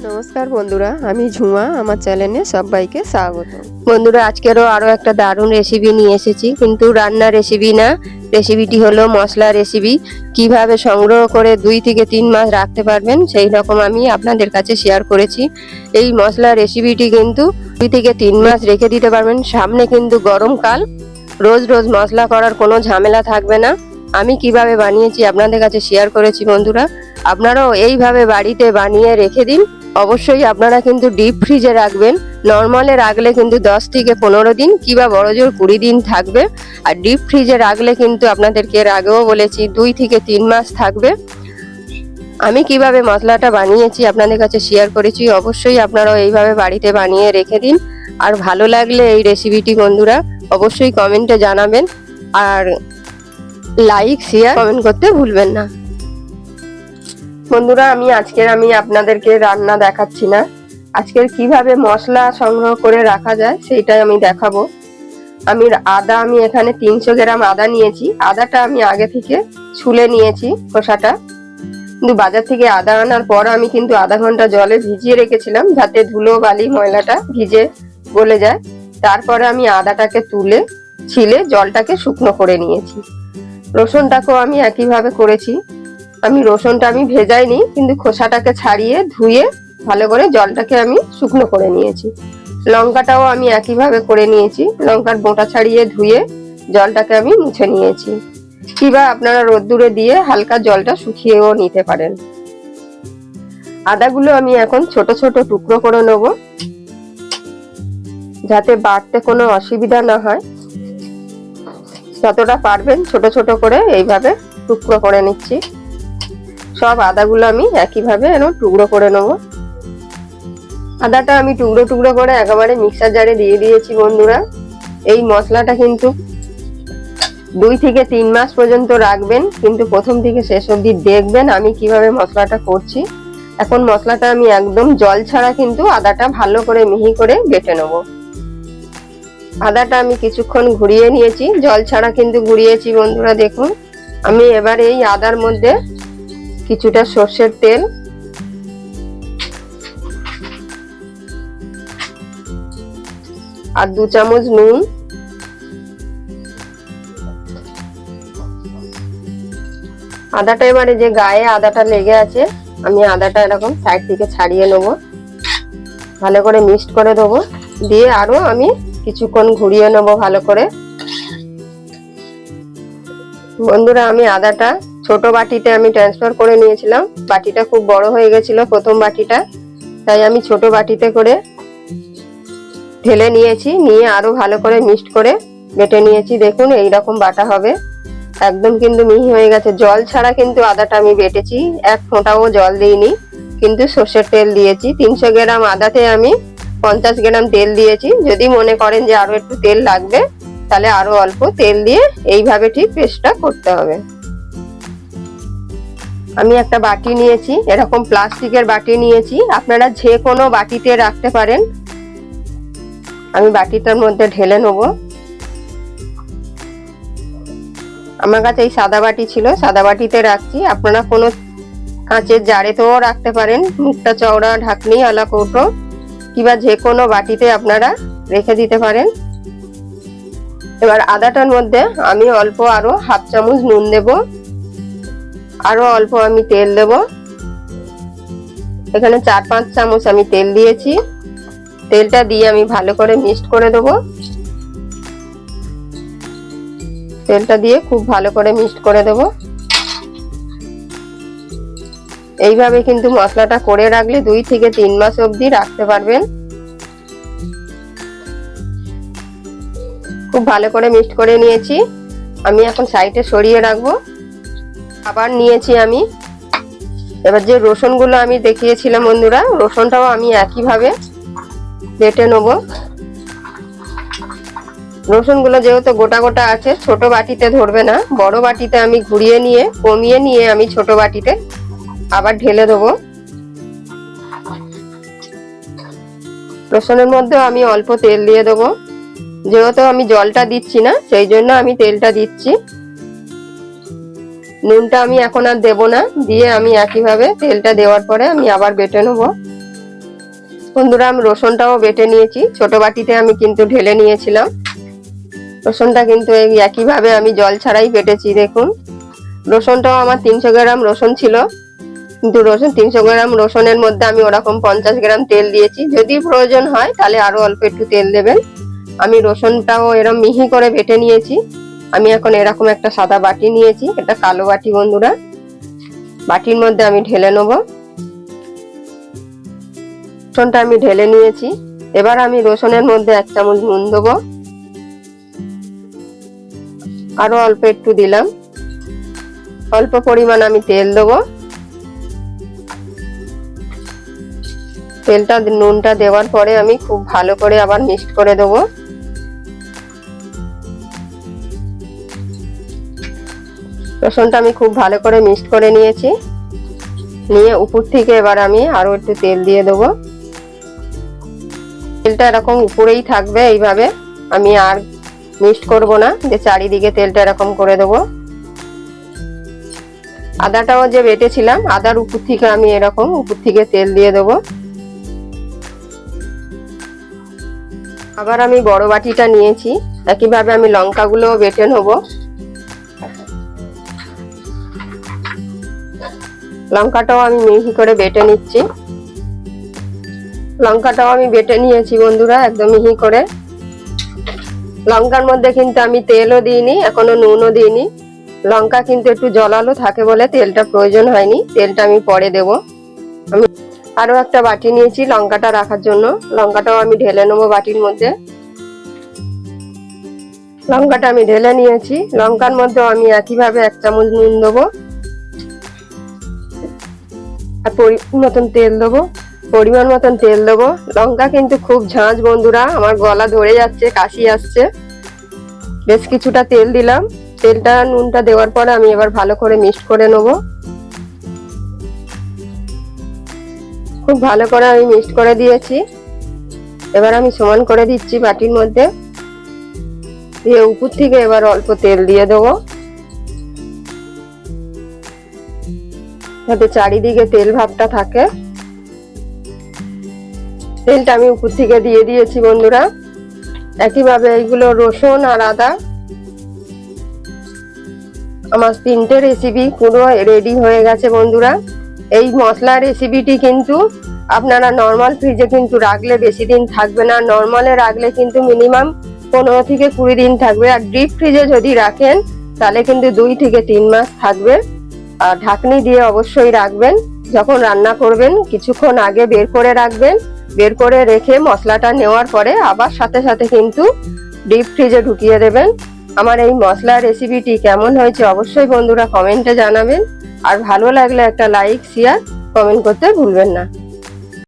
নমস্কার বন্ধুরা, আমি ঝুমা। আমার চ্যানেলে সবাইকে স্বাগত। বন্ধুরা, আজকেরও আরও একটা দারুণ রেসিপি নিয়ে এসেছি, কিন্তু রান্নার রেসিপি না। রেসিপিটি হলো মশলা রেসিপি। কিভাবে সংগ্রহ করে 2 থেকে 3 মাস রাখতে পারবেন সেই রকম আমি আপনাদের কাছে শেয়ার করেছি। এই মশলা রেসিপিটি কিন্তু 2 থেকে 3 মাস রেখে দিতে পারবেন। সামনে কিন্তু গরমকাল, রোজ রোজ মশলা করার কোনো ঝামেলা থাকবে না। আমি কিভাবে বানিয়েছি আপনাদের কাছে শেয়ার করেছি। বন্ধুরা, আপনারাও এইভাবে বাড়িতে বানিয়ে রেখে দিন। অবশ্যই আপনারা কিন্তু ডিপ ফ্রিজে রাখবেন। নর্মালে রাখলে কিন্তু 10 থেকে 15 দিন কিংবা বড়জোর 20 দিন থাকবে। আর ডিপ ফ্রিজে রাখলে কিন্তু আপনাদেরকে এর আগেও বলেছি 2 থেকে 3 মাস থাকবে। আমি কিভাবে মশলাটা বানিয়েছি আপনাদের কাছে শেয়ার করেছি। অবশ্যই আপনারাও এইভাবে বাড়িতে বানিয়ে রেখে দিন। আর ভালো লাগলে এই রেসিপিটি বন্ধুরা অবশ্যই কমেন্টে জানাবেন। আর লাইক, শেয়ার, কমেন্ট করতে ভুলবেন না। বন্ধুরা, আমি আপনাদেরকে রান্না দেখাচ্ছি না। আজকের কিভাবে মশলা সংগ্রহ করে রাখা যায় সেইটাই আমি দেখাবো। আমি এখানে 300 গ্রাম আদা নিয়েছি। আদাটা আমি আগে থেকে ছুলে নিয়েছি খোসাটা। কিন্তু বাজার থেকে আদা আনার পর আমি কিন্তু আধা ঘন্টা জলে ভিজিয়ে রেখেছিলাম, যাতে ধুলো বালি ময়লাটা ভিজে গলে যায়। তারপরে আমি আদাটাকে তুলে ছিলে জলটাকে শুকনো করে নিয়েছি। রসুনটাকেও আমি একইভাবে করেছি। রসুনটা আমি ভেজাইনি, কিন্তু খোসাটাকে ছাড়িয়ে ধুয়ে ভালো করে জলটাকে আমি শুকনো করে নিয়েছি। লঙ্কাটাও আমি একইভাবে করে নিয়েছি। লঙ্কার বোঁটা ছাড়িয়ে ধুয়ে জলটাকে আমি মুছে নিয়েছি। কিংবা আপনারা রোদ্দুরে দিয়ে হালকা জলটা শুকিয়েও নিতে পারেন। আদাগুলো আমি এখন ছোট ছোট টুকরো করে নেব, যাতে বাটতে কোনো অসুবিধা না হয়। যতটা পারবেন ছোট ছোট করে এইভাবে টুকরো করে নিচ্ছি। সব আদাগুলো আমি একইভাবে টুকরো করে নেব। আদাটা আমি টুকরো টুকরো করে একেবারে মিক্সার জারে দিয়ে দিয়েছি। বন্ধুরা, এই মশলাটা কিন্তু 2 থেকে 3 মাস পর্যন্ত রাখবেন, কিন্তু প্রথম থেকে শেষ অবধি দেখবেন আমি কিভাবে মশলাটা করছি। এখন মশলাটা আমি একদম জল ছাড়া কিন্তু আদাটা ভালো করে মিহি করে বেটে নেব। আদাটা আমি কিছুক্ষণ ঘুরিয়ে নিয়েছি, জল ছাড়া কিন্তু ঘুরিয়েছি। বন্ধুরা দেখুন, আমি এবার এই আদার মধ্যে কিছুটা সর্ষের তেল, আর 2 চামচ নুন, আদাটা এবারে যে গায়ে আদাটা লেগে আছে আমি আদাটা এরকম সাইড থেকে ছাড়িয়ে নেব, ভালো করে মিক্সড করে দেবো। দিয়ে আরো আমি কিছুক্ষণ ঘুরিয়ে নেব ভালো করে। বন্ধুরা, আমি আদাটা ছোট বাটিতে আমি ট্রান্সফার করে নিয়েছিলাম। বাটিটা খুব বড় হয়ে গেছিল প্রথম বাটিটা, তাই আমি ছোট বাটিতে করে ঢেলে নিয়েছি। নিয়ে আরো ভালো করে মিক্সড করে বেটে নিয়েছি। দেখুন, এইরকম বাটা হবে। একদম কিন্তু মিহি হয়ে গেছে। জল ছাড়া কিন্তু আদাটা আমি বেটেছি, এক ফোঁটাও জল দিইনি, কিন্তু সর্ষের তেল দিয়েছি। 300 গ্রাম আদাতে আমি 50 গ্রাম তেল দিয়েছি। যদি মনে করেন যে আরো একটু তেল লাগবে, তাহলে আরো অল্প তেল দিয়ে এইভাবে ঠিক পেস্টটা করতে হবে। আমি একটা বাটি নিয়েছি, এরকম প্লাস্টিকের বাটি নিয়েছি। আপনারা যে কোনো বাটিতে রাখতে পারেন। আমি বাটিটার মধ্যে ঢেলে নেব। আমার কাছে এই সাদা বাটি ছিল, সাদা বাটিতে রাখছি। আপনারা কোনো কাঁচের জারেতেও রাখতে পারেন, মুখটা চওড়া ঢাকনি আলা কৌটো, কিংবা যে কোনো বাটিতে আপনারা রেখে দিতে পারেন। এবার আদাটার মধ্যে আমি অল্প আরো হাফ চামচ নুন দেব, আরো অল্প আমি তেল দেব। এখানে 4-5 চামচ আমি তেল দিয়েছি। তেলটা দিয়ে আমি ভালো করে মিক্সড করে দেবো। তেলটা দিয়ে খুব ভালো করে মিক্সড করে দেব। এইভাবে কিন্তু মশলাটা করে রাখলে 2 থেকে 3 মাস অবধি রাখতে পারবেন। খুব ভালো করে মিক্সড করে নিয়েছি। আমি এখন সাইডে সরিয়ে রাখবো। আবার নিয়েছি আমি। এবার যে রসুনগুলো আমি দেখিয়েছিলাম বন্ধুরা, রসুনটাও আমি একইভাবে বেটে নেব। রসুনগুলো যেহেতু গোটা গোটা আছে, ছোট বাটিতে ধরবে না। বড় বাটিতে আমি ঘুরিয়ে নিয়ে কমিয়ে নিয়ে আমি ছোট বাটিতে আবার ঢেলে দেবো। রসুনের মধ্যেও আমি অল্প তেল দিয়ে দেবো। যেহেতু আমি জলটা দিচ্ছি না, সেই জন্য আমি তেলটা দিচ্ছি। নুনটা আমি এখন আর দেব না। দিয়ে আমি একইভাবে তেলটা দেওয়ার পরে আমি আবার বেটে নেব। বন্ধুরা আমি রসুনটাও বেটে নিয়েছি, ছোট বাটিতে আমি কিন্তু ঢেলে নিয়েছিলাম। রসুনটা কিন্তু এই একইভাবে আমি জল ছাড়াই বেটেছি। দেখুন রসুনটাও আমার 300 গ্রাম রসুন ছিল, কিন্তু 300 গ্রাম রসুনের মধ্যে আমি ওরকম 50 গ্রাম তেল দিয়েছি। যদি প্রয়োজন হয় তাহলে আরো অল্প একটু তেল দেবেন। আমি রসুনটাও এরকম মিহি করে বেটে নিয়েছি। আমি এখন এরকম একটা সাদা বাটি নিয়েছি, এটা কালো বাটি বন্ধুরা। বাটির মধ্যে আমি ঢেলে নেব। রসুনটা আমি ঢেলে নিয়েছি। এবার আমি রসুনের মধ্যে 1 চামচ নুন দেবো, আরো অল্প একটু দিলাম। অল্প পরিমাণ আমি তেল দেবো। তেলটা নুনটা দেওয়ার পরে আমি খুব ভালো করে আবার মিক্সড করে দেবো। রসুনটা আমি খুব ভালো করে মিক্সড করে নিয়েছি। নিয়ে উপর থেকে এবার আমি আরো একটু তেল দিয়ে দেবো। তেলটা এরকম উপরেই থাকবে, এইভাবে আমি আর মিক্সড করব না, যে চারিদিকে তেলটা এরকম করে দেবো। আদাটাও যে বেটেছিলাম, আদার উপর থেকে আমি এরকম উপর থেকে তেল দিয়ে দেবো। আবার আমি বড় বাটিটা নিয়েছি, একইভাবে আমি লঙ্কাগুলো বেটে নেবো। লঙ্কাটাও আমি মিহি করে বেটে নিচ্ছি। লঙ্কাটাও আমি বেটে নিয়েছি বন্ধুরা, একদম মিহি করে। লঙ্কার মধ্যে কিন্তু আমি তেলও দিইনি, এখনো নুনও দিইনি। লঙ্কা কিন্তু একটু জলালো থাকে বলে তেলটা প্রয়োজন হয়নি, তেলটা আমি পরে দেব। আমি আরো একটা বাটি নিয়েছি লঙ্কাটা রাখার জন্য, লঙ্কাটাও আমি ঢেলে নেবো বাটির মধ্যে। লঙ্কাটা আমি ঢেলে নিয়েছি। লঙ্কার মধ্যে আমি একইভাবে 1 চামচ নুন দেবো, আর পরিমাণ মতন তেল দেবো। লঙ্কা কিন্তু খুব ঝাঁঝ বন্ধুরা, আমার গলা ধরে যাচ্ছে, কাশি আসছে। বেশ কিছুটা তেল দিলাম। তেলটা নুনটা দেওয়ার পরে আমি এবার ভালো করে মিক্সড করে নেব। খুব ভালো করে আমি মিক্সড করে দিয়েছি। এবার আমি সমান করে দিচ্ছি বাটির মধ্যে, দিয়ে উপর থেকে এবার অল্প তেল দিয়ে দেবো, যাতে চারিদিকে তেল ভাবটা থাকে। তেলটা আমি উপর থেকে দিয়ে দিয়েছি বন্ধুরা। একইভাবে এইগুলো রসুন আর আদা, আমার 3টে রেসিপি পুরো রেডি হয়ে গেছে বন্ধুরা। এই মশলা রেসিপিটি কিন্তু আপনারা নর্মাল ফ্রিজে কিন্তু রাখলে বেশি দিন থাকবে না, নর্মালে রাখলে কিন্তু মিনিমাম 15 থেকে 20 দিন থাকবে। আর ডিপ ফ্রিজে যদি রাখেন তাহলে কিন্তু 2 থেকে 3 মাস থাকবে। আর ঢাকনি দিয়ে অবশ্যই রাখবেন। যখন রান্না করবেন কিছুক্ষণ আগে বের করে রাখবেন, বের করে রেখে মশলাটা নেওয়ার পরে আবার সাথে সাথে কিন্তু ডিপ ফ্রিজে ঢুকিয়ে দেবেন। আমার এই মশলা রেসিপিটি কেমন হয়েছে অবশ্যই বন্ধুরা কমেন্টে জানাবেন। আর ভালো লাগলে একটা লাইক, শেয়ার, কমেন্ট করতে ভুলবেন না।